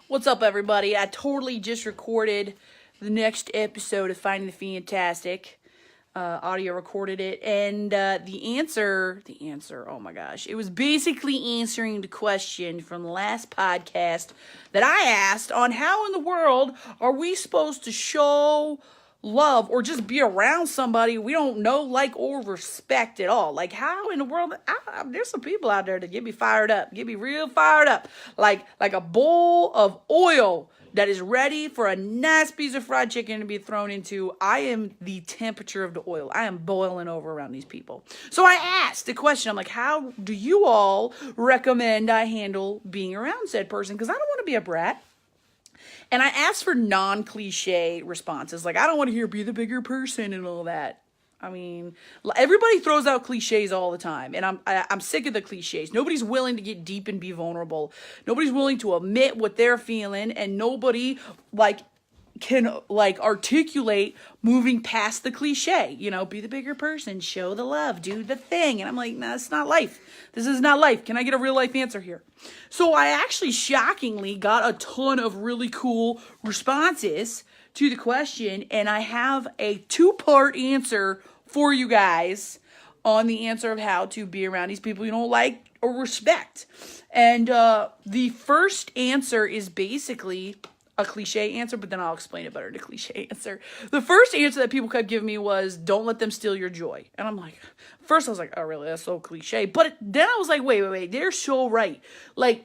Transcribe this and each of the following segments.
What's up, everybody? I totally just recorded the next episode of Finding the Fantastic. Audio recorded it, and the answer, oh my gosh, it was basically answering the question from the last podcast that I asked on how in the world are we supposed to show love or just be around somebody we don't know, like, or respect at all. Like, how in the world? There's some people out there that get me fired up, get me real fired up, like a bowl of oil that is ready for a nice piece of fried chicken to be thrown into. I am the temperature of the oil. I am boiling over around these people. So I asked the question, I'm like, how do you all recommend I handle being around said person? Because I don't want to be a brat. And I asked for non-cliche responses. Like, I don't want to hear be the bigger person and all that. I mean, everybody throws out cliches all the time, and I'm sick of the cliches. Nobody's willing to get deep and be vulnerable. Nobody's willing to admit what they're feeling, and nobody can articulate moving past the cliche. You know, be the bigger person, show the love, do the thing. And I'm like, nah, it's not life. This is not life. Can I get a real life answer here? So I actually shockingly got a ton of really cool responses to the question, and I have a 2-part answer for you guys on the answer of how to be around these people you don't like or respect. And the first answer is basically a cliche answer, but then I'll explain it better, the cliche answer. The first answer that people kept giving me was, don't let them steal your joy. And I'm like, first I was like, oh really, that's so cliche. But then I was like, wait, they're so right. Like,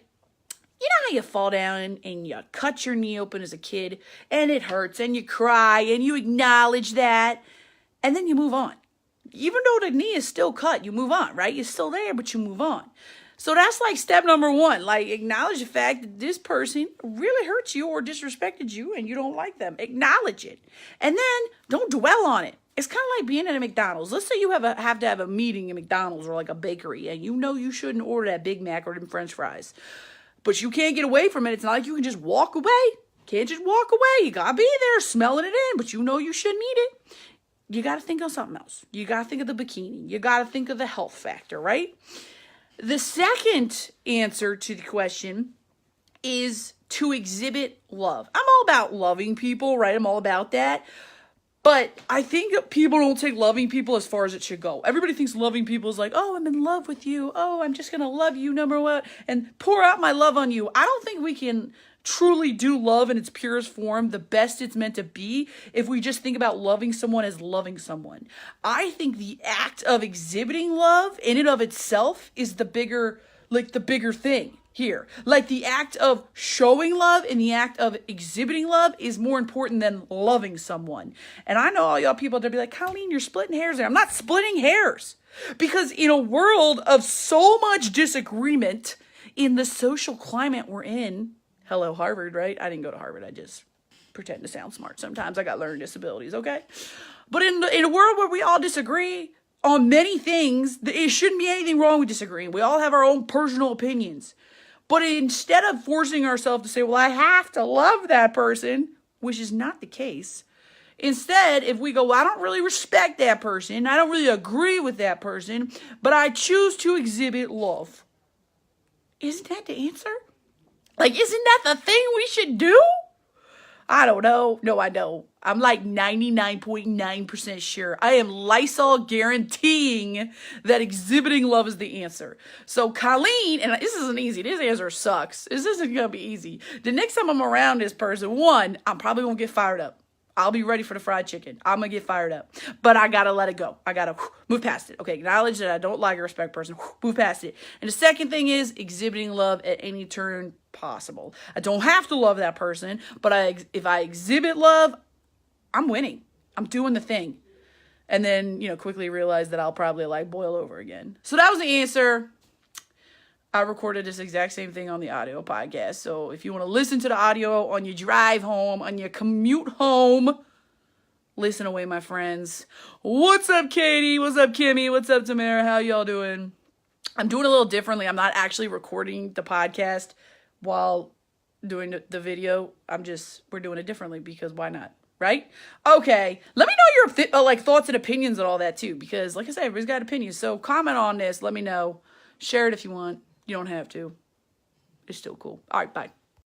you know how you fall down and you cut your knee open as a kid and it hurts and you cry and you acknowledge that and then you move on. Even though the knee is still cut, you move on, right? You're still there, but you move on. So that's like step number 1. Like, acknowledge the fact that this person really hurts you or disrespected you and you don't like them. Acknowledge it. And then don't dwell on it. It's kind of like being at a McDonald's. Let's say you have to have a meeting at McDonald's or like a bakery and you know you shouldn't order that Big Mac or them French fries. But you can't get away from it. It's not like you can just walk away. Can't just walk away. You gotta be there smelling it in, but you know you shouldn't eat it. You gotta think of something else. You gotta think of the bikini. You gotta think of the health factor, right? The second answer to the question is to exhibit love. I'm all about loving people, right? I'm all about that. But I think people don't take loving people as far as it should go. Everybody thinks loving people is like, oh, I'm in love with you. Oh, I'm just going to love you number one and pour out my love on you. I don't think we can truly do love in its purest form, the best it's meant to be, if we just think about loving someone as loving someone. I think the act of exhibiting love in and of itself is the bigger thing here. Like, the act of showing love and the act of exhibiting love is more important than loving someone. And I know all y'all people that be like, Colleen, you're splitting hairs there. I'm not splitting hairs. Because in a world of so much disagreement in the social climate we're in, hello, Harvard, right? I didn't go to Harvard. I just pretend to sound smart sometimes. I got learning disabilities, okay? But in a world where we all disagree on many things, it shouldn't be anything wrong with disagreeing. We all have our own personal opinions. But instead of forcing ourselves to say, well, I have to love that person, which is not the case. Instead, if we go, well, I don't really respect that person, I don't really agree with that person, but I choose to exhibit love. Isn't that the answer? Like, isn't that the thing we should do? I don't know. No, I don't. I'm like 99.9% sure. I am Lysol guaranteeing that exhibiting love is the answer. So Colleen, and this isn't easy. This answer sucks. This isn't going to be easy. The next time I'm around this person, one, I'm probably going to get fired up. I'll be ready for the fried chicken. I'm going to get fired up. But I got to let it go. I got to move past it. Okay, acknowledge that I don't like or respect person. Move past it. And the second thing is exhibiting love at any turn possible. I don't have to love that person, but if I exhibit love, I'm winning. I'm doing the thing. And then, quickly realize that I'll probably boil over again. So that was the answer. I recorded this exact same thing on the audio podcast. So if you want to listen to the audio on your drive home, on your commute home, listen away, my friends. What's up, Katie? What's up, Kimmy? What's up, Tamara? How y'all doing? I'm doing a little differently. I'm not actually recording the podcast while doing the video. We're doing it differently because why not? Right? Okay. Let me know your thoughts and opinions and all that too, because like I said, everybody's got opinions. So comment on this. Let me know. Share it if you want. You don't have to. It's still cool. All right, bye.